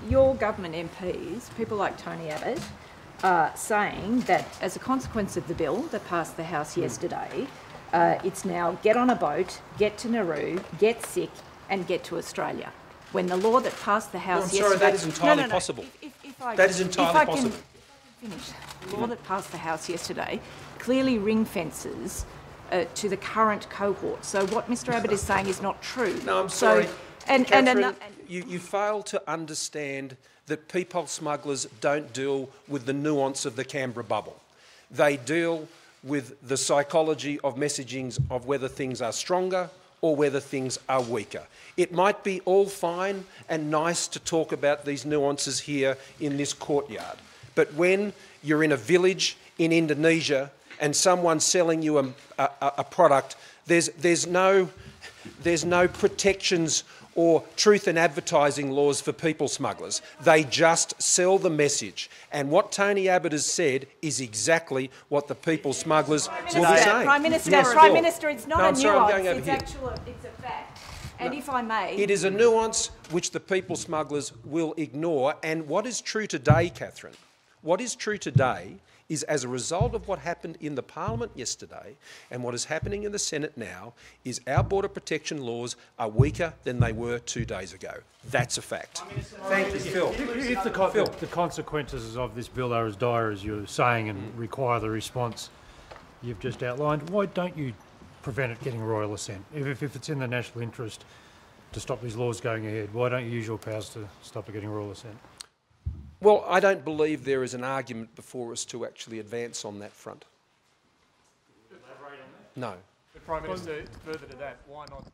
Your government MPs, people like Tony Abbott, are saying that as a consequence of the bill that passed the House yesterday, it's now get on a boat, get to Nauru, get sick and get to Australia. When the law that passed the House yesterday... I'm sorry, that is entirely possible. That is entirely possible. Finish. The law that passed the House yesterday clearly ring fences to the current cohort. So what Mr Abbott is saying is not true. No, I'm sorry. Catherine, you fail to understand that people smugglers don't deal with the nuance of the Canberra bubble. They deal with the psychology of messagings of whether things are stronger or whether things are weaker. It might be all fine and nice to talk about these nuances here in this courtyard, but when you're in a village in Indonesia and someone's selling you a product, there's no protections or truth in advertising laws for people smugglers. They just sell the message. And what Tony Abbott has said is exactly what the people smugglers will be saying. Prime Minister, yes, Prime Minister, it's not a nuance, it's a fact. And if I may... It is a nuance which the people smugglers will ignore. And what is true today, Katharine, what is true today is as a result of what happened in the Parliament yesterday and what is happening in the Senate now is our border protection laws are weaker than they were 2 days ago. That's a fact. Thank you, Phil. If the consequences of this bill are as dire as you're saying and require the response you've just outlined, why don't you prevent it getting royal assent? If it's in the national interest to stop these laws going ahead, why don't you use your powers to stop it getting royal assent? Well, I don't believe there is an argument before us to actually advance on that front. Elaborate on that? No. The Prime Minister, further to that, why not